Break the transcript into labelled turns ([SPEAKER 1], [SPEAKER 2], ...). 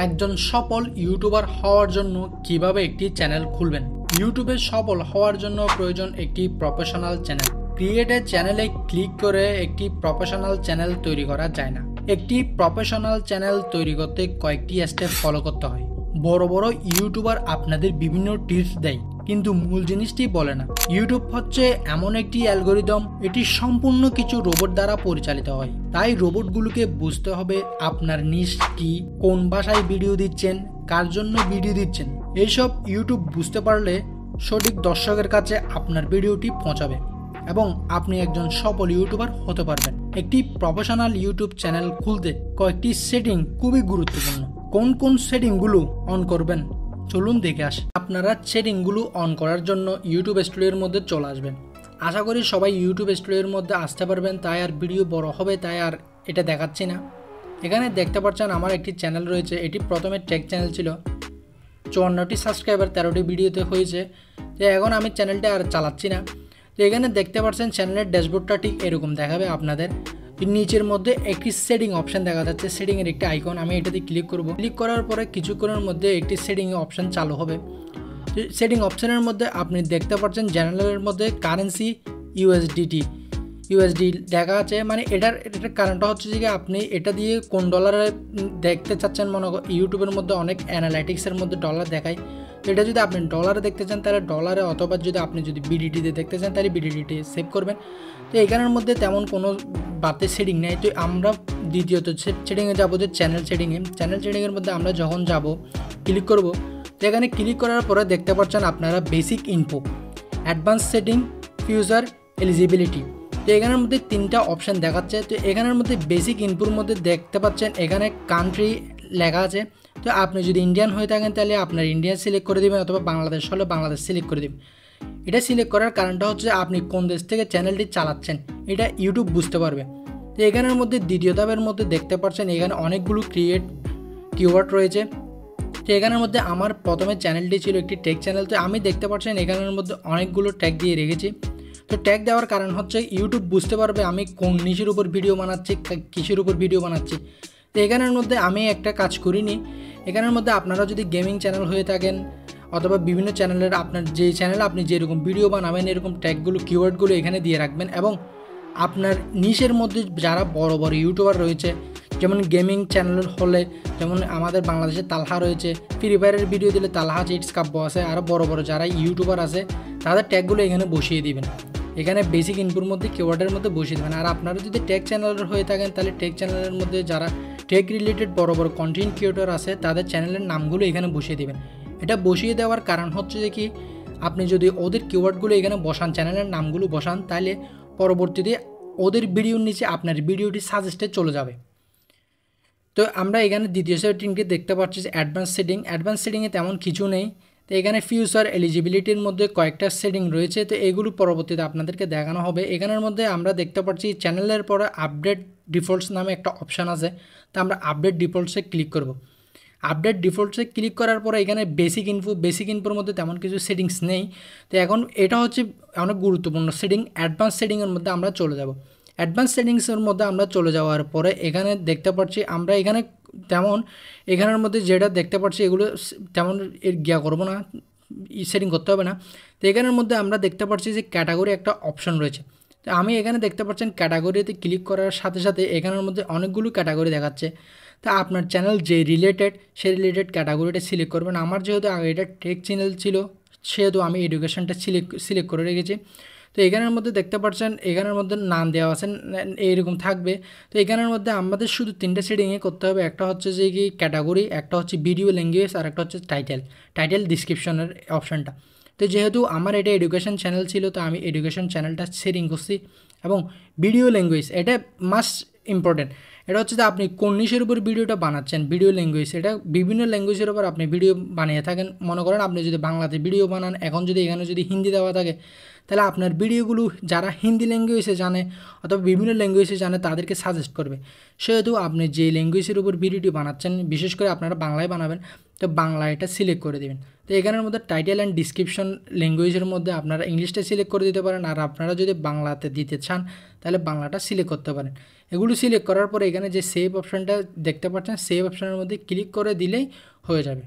[SPEAKER 1] একজন সফল ইউটিউবার হওয়ার জন্য কিভাবে একটি চ্যানেল খুলবেন। ইউটিউবে সফল হওয়ার জন্য প্রয়োজন একটি প্রফেশনাল চ্যানেল। ক্রিয়েটেড চ্যানেলে ক্লিক করে একটি প্রফেশনাল চ্যানেল তৈরি করা যায় না। একটি প্রফেশনাল চ্যানেল তৈরি করতে কয়েকটি স্টেপ ফলো করতে হয়। বড় বড় ইউটিউবার আপনাদের বিভিন্ন টিপস দেয়, কিন্তু মূল জিনিসটি বলে না। ইউটিউব হচ্ছে এমন একটি অ্যালগরিদম, এটি সম্পূর্ণ কিছু রোবট দ্বারা পরিচালিত হয়। তাই রোবটগুলোকে বুঝতে হবে আপনার নিশ কি, কোন ভাষায় ভিডিও দিচ্ছেন, কার জন্য ভিডিও দিচ্ছেন। এইসব ইউটিউব বুঝতে পারলে সঠিক দর্শকের কাছে আপনার ভিডিওটি পৌঁছাবে এবং আপনি একজন সফল ইউটিউবার হতে পারবেন। একটি প্রফেশনাল ইউটিউব চ্যানেল খুলতে কয়েকটি সেটিং খুবই গুরুত্বপূর্ণ। কোন কোন সেটিংগুলো অন করবেন চলুন দেখে আসি। আপনারা সেটিংগুলো অন করার জন্য ইউটিউব স্টুডিওর মধ্যে চলে আসবেন। আশা করি সবাই ইউটিউব স্টুডিওর মধ্যে আসতে পারবেন, তাই আর ভিডিও বড় হবে তাই আর এটা দেখাচ্ছি না। এখানে দেখতে পাচ্ছেন আমার একটি চ্যানেল রয়েছে। এটি প্রথমে টেক চ্যানেল ছিল, 54টি সাবস্ক্রাইবার 13টি ভিডিওতে হয়েছে। তো এখন আমি চ্যানেলটা আর চালাচ্ছি না। তো এখানে দেখতে পাচ্ছেন চ্যানেলের ড্যাশবোর্ডটা ঠিক এরকম দেখাবে আপনাদের। নিচের মধ্যে একটি সেটিং অপশন দেখা যাচ্ছে, সেটিংয়ের একটি আইকন। আমি এটাতে ক্লিক করব। ক্লিক করার পরে কিছুক্ষণের মধ্যে একটি সেটিং অপশন চালু হবে। সেটিং অপশনের মধ্যে আপনি দেখতে পাচ্ছেন চ্যানেলের মধ্যে কারেন্সি ইউএসডি দেখা আছে। মানে এটার কারণটা হচ্ছে যে আপনি এটা দিয়ে কোন ডলারে দেখতে চাচ্ছেন। মনে ইউটিউবের মধ্যে অনেক অ্যানালাইটিক্সের মধ্যে ডলার দেখায়। তো এটা যদি আপনি ডলারে দেখতে চান তাহলে ডলারে, অথবা যদি আপনি যদি বিডিটিতে দেখতে চান তাহলে বিডিটি সেভ করবেন। তো এখানের মধ্যে তেমন কোনো বাড়তি সেটিং নেই। তো আমরা দ্বিতীয়ত সেটিংয়ে যাবো, যে চ্যানেল সেটিংয়ের মধ্যে আমরা যখন যাব ক্লিক করব। তো এখানে ক্লিক করার পরে দেখতে পাচ্ছেন আপনারা basic info, advance setting, future, eligibility. তো এখানের মধ্যে 3টা অপশান দেখাচ্ছে। তো এখানের মধ্যে বেসিক ইনপুর মধ্যে দেখতে পাচ্ছেন এখানে কান্ট্রি লেখা আছে। তো আপনি যদি ইন্ডিয়ান হয়ে থাকেন তাহলে আপনার ইন্ডিয়ান সিলেক্ট করে দেবেন, অথবা বাংলাদেশ হলে বাংলাদেশ সিলেক্ট করে দেবেন। এটা সিলেক্ট করার কারণটা হচ্ছে আপনি কোন দেশ থেকে চ্যানেলটি চালাচ্ছেন এটা ইউটিউব বুঝতে পারবে। তো এখানের মধ্যে দ্বিতীয় ধাপের মধ্যে দেখতে পাচ্ছেন এখানে অনেকগুলো কিওয়ার্ড রয়েছে। তো এখানের মধ্যে আমার প্রথমে চ্যানেলটি ছিল একটি টেক চ্যানেল। তো আমি দেখতে পাচ্ছেন এখানের মধ্যে অনেকগুলো ট্যাগ দিয়ে রেখেছি। তো ট্যাগ দেওয়ার কারণ হচ্ছে ইউটিউব বুঝতে পারবে আমি কোন নিশের উপর ভিডিও বানাচ্ছি, কিসের উপর ভিডিও বানাচ্ছি। তো এখানের মধ্যে আমি একটা কাজ করিনি। এখানের মধ্যে আপনারা যদি গেমিং চ্যানেল হয়ে থাকেন অথবা বিভিন্ন চ্যানেলের আপনার যে চ্যানেলে আপনি যেরকম ভিডিও বানাবেন এরকম ট্যাগগুলো কিওয়ার্ডগুলো এখানে দিয়ে রাখবেন। এবং আপনার নিশের মধ্যে যারা বড় বড় ইউটিউবার রয়েছে, যেমন গেমিং চ্যানেল হলে যেমন আমাদের বাংলাদেশে তালহা রয়েছে, ফ্রি ফায়ারের ভিডিও দিলে তালহা চিটস কাব্য আছে, আরও বড় বড় যারা ইউটিউবার আছে তাদের ট্যাগগুলো এখানে বসিয়ে দিবেন। এখানে বেসিক ইনপুর মধ্যে কিওয়ার্ডের মধ্যে বসিয়ে দেবেন। আর আপনারা যদি টেক চ্যানেলের হয়ে থাকেন তাহলে টেক চ্যানেলের মধ্যে যারা টেক রিলেটেড বড় বড় কন্টেন্ট ক্রিয়েটর আছে তাদের চ্যানেলের নামগুলো এখানে বসিয়ে দেবেন। এটা বসিয়ে দেওয়ার কারণ হচ্ছে যে কি আপনি যদি ওদের কিওয়ার্ডগুলো এখানে বসান, চ্যানেলের নামগুলো বসান, তাহলে পরবর্তীতে ওদের ভিডিওর নিচে আপনার ভিডিওটি সাজেস্টে চলে যাবে। তো আমরা এখানে দ্বিতীয় সেটিংটি দেখতে পাচ্ছি যে অ্যাডভান্স সেটিংয়ে তেমন কিছু নেই। তো এখানে ফিউচার এলিজিবিলিটির মধ্যে কয়েকটা সেটিং রয়েছে। তো এগুলো পরবর্তীতে আপনাদেরকে দেখানো হবে। এখানের মধ্যে আমরা দেখতে পাচ্ছি চ্যানেলের পরে আপডেট ডিফল্টস নামে একটা অপশান আছে। তো আমরা আপডেট ডিফল্টসে ক্লিক করব। আপডেট ডিফল্টসে ক্লিক করার পরে এখানে বেসিক ইনফোর মধ্যে তেমন কিছু সেটিংস নেই। তো এখন এটা হচ্ছে অনেক গুরুত্বপূর্ণ সেটিং। অ্যাডভান্স সেটিংয়ের মধ্যে আমরা চলে যাব। অ্যাডভান্স সেটিংসের মধ্যে আমরা চলে যাওয়ার পরে এখানে দেখতে পাচ্ছি আমরা এখানের মধ্যে যেটা দেখতে পাচ্ছি এগুলো তেমন গিয়া করবো না, সেটিং করতে হবে না। তো এখানের মধ্যে আমরা দেখতে পাচ্ছি যে ক্যাটাগরি একটা অপশন রয়েছে। তো আমি এখানে দেখতে পাচ্ছেন ক্যাটাগরিতে ক্লিক করার সাথে সাথে এখানের মধ্যে অনেকগুলো ক্যাটাগরি দেখাচ্ছে। তা আপনার চ্যানেল যে সেই রিলেটেড ক্যাটাগরিটা সিলেক্ট করবেন। আমার যেহেতু আগে এটা টেক চ্যানেল ছিল সেহেতু আমি এডুকেশনটা সিলেক্ট করে রেখেছি। তো এখানের মধ্যে দেখতে পাচ্ছেন এখানের মধ্যে নাম দেওয়া আছে, এইরকম থাকবে। তো এখানের মধ্যে আমাদের শুধু 3টে সেটিংয়ে করতে হবে। একটা হচ্ছে যে কি ক্যাটাগরি, একটা হচ্ছে ভিডিও ল্যাঙ্গুয়েজ, আর একটা হচ্ছে টাইটেল ডিসক্রিপশনের অপশানটা। তো যেহেতু আমার এটা এডুকেশন চ্যানেল ছিল তো আমি এডুকেশন চ্যানেলটা সেটিং করছি। এবং ভিডিও ল্যাঙ্গুয়েজ এটা মাস্ট ইম্পর্টেন্ট। এটা হচ্ছে যে আপনি কোন নিশের উপর ভিডিওটা বানাচ্ছেন, ভিডিও ল্যাঙ্গুয়েজ। এটা বিভিন্ন ল্যাঙ্গুয়েজের উপর আপনি ভিডিও বানিয়ে থাকেন। মনে করেন আপনি যদি বাংলাতে ভিডিও বানান, এখন যদি এখানে যদি হিন্দি দেওয়া থাকে তাহলে আপনার ভিডিওগুলো যারা হিন্দি ল্যাঙ্গুয়েজে জানে অথবা বিভিন্ন ল্যাঙ্গুয়েজে জানে তাদেরকে সাজেস্ট করবে। সেহেতু আপনি যে ল্যাঙ্গুয়েজের উপর ভিডিওটি বানাচ্ছেন, বিশেষ করে আপনারা বাংলায় বানাবেন, তো বাংলা এটা সিলেক্ট করে দেবেন। তো এখানের মধ্যে টাইটেল অ্যান্ড ডিসক্রিপশন ল্যাঙ্গুয়েজের মধ্যে আপনারা ইংলিশটা সিলেক্ট করে দিতে পারেন। আর আপনারা যদি বাংলাতে দিতে চান তাহলে বাংলাটা সিলেক্ট করতে পারেন। এগুলো সিলেক্ট করার পরে এখানে যে সেভ অপশানটা দেখতে পাচ্ছেন, সেভ অপশানের মধ্যে ক্লিক করে দিলেই হয়ে যাবে।